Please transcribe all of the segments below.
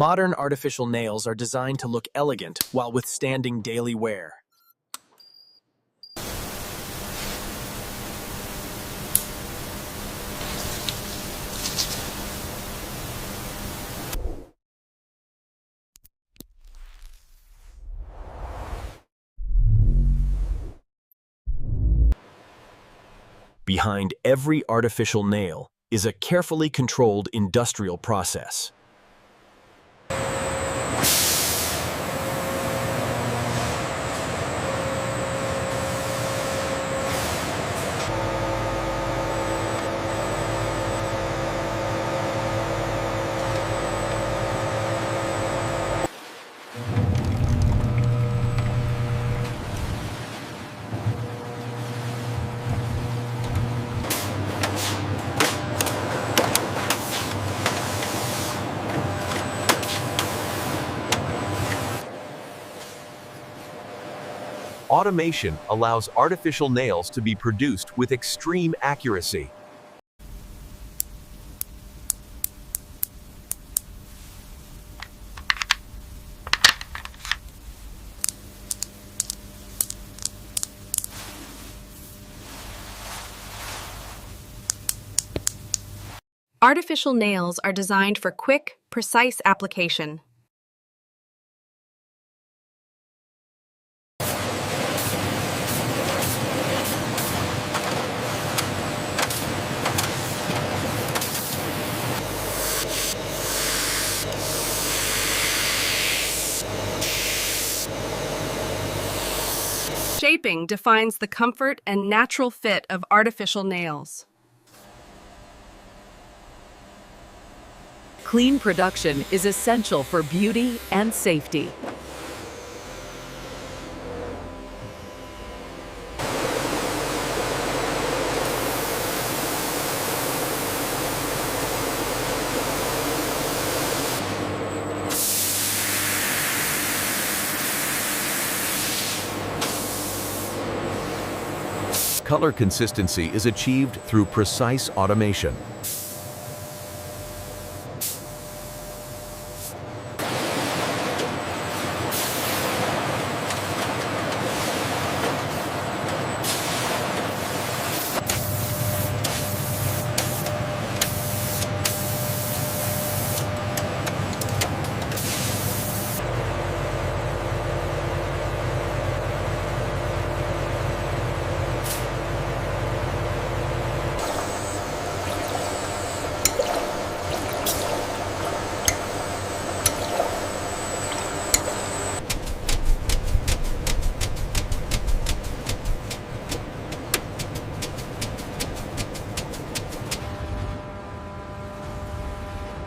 Modern artificial nails are designed to look elegant while withstanding daily wear. Behind every artificial nail is a carefully controlled industrial process. Automation allows artificial nails to be produced with extreme accuracy. Artificial nails are designed for quick, precise application. Shaping defines the comfort and natural fit of artificial nails. Clean production is essential for beauty and safety. Color consistency is achieved through precise automation.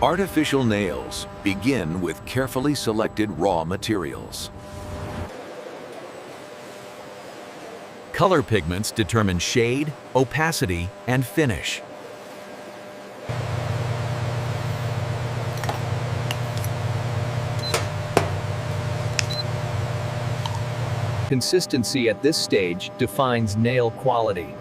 Artificial nails begin with carefully selected raw materials. Color pigments determine shade, opacity, and finish. Consistency at this stage defines nail quality.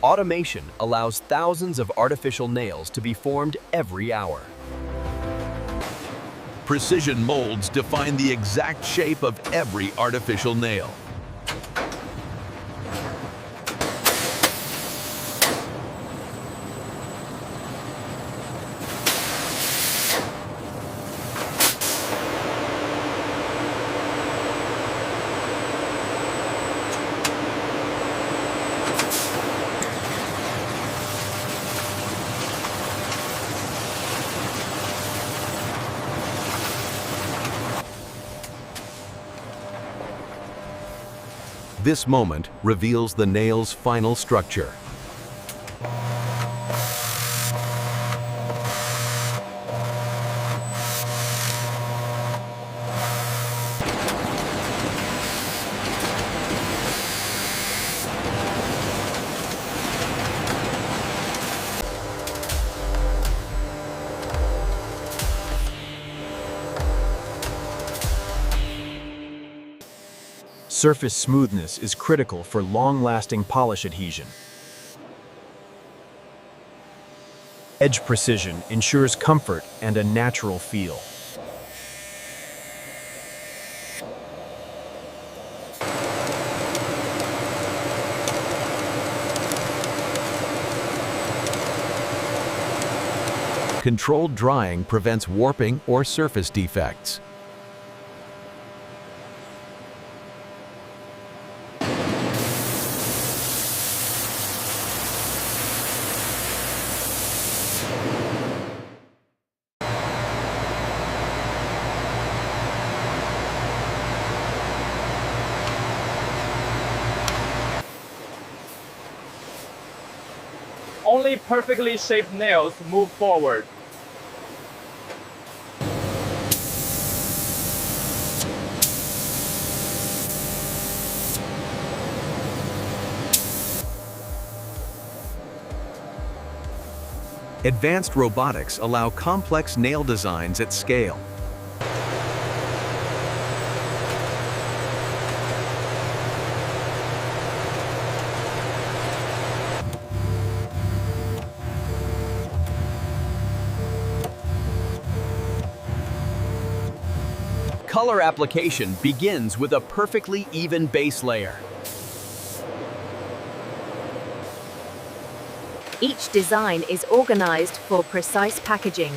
Automation allows thousands of artificial nails to be formed every hour. Precision molds define the exact shape of every artificial nail. This moment reveals the nail's final structure. Surface smoothness is critical for long-lasting polish adhesion. Edge precision ensures comfort and a natural feel. Controlled drying prevents warping or surface defects. Only perfectly shaped nails move forward. Advanced robotics allow complex nail designs at scale. Color application begins with a perfectly even base layer. Each design is organized for precise packaging.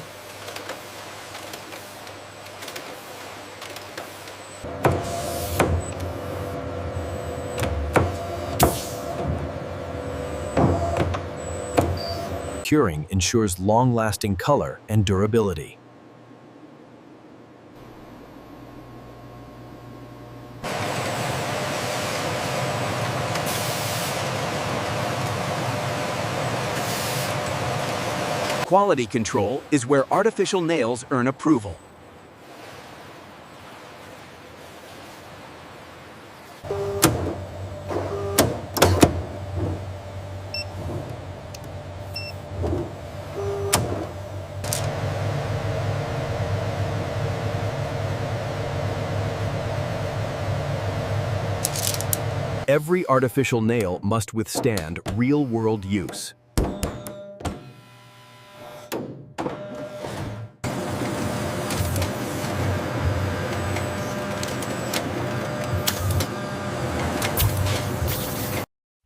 Curing ensures long-lasting color and durability. Quality control is where artificial nails earn approval. Every artificial nail must withstand real-world use.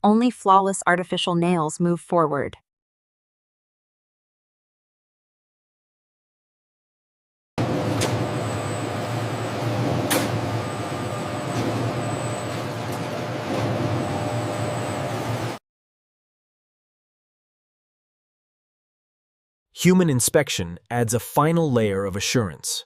Only flawless artificial nails move forward. Human inspection adds a final layer of assurance.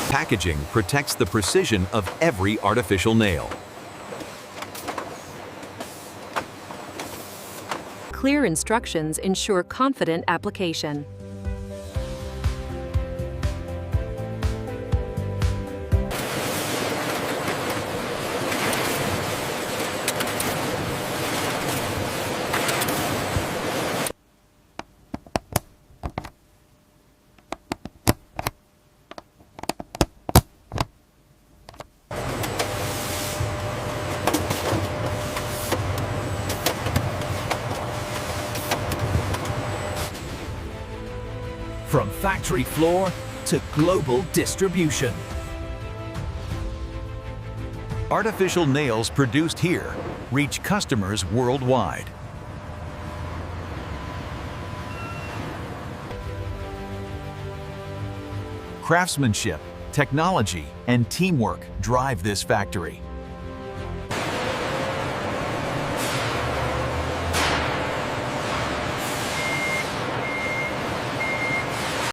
Packaging protects the precision of every artificial nail. Clear instructions ensure confident application. From factory floor to global distribution. Artificial nails produced here reach customers worldwide. Craftsmanship, technology, and teamwork drive this factory.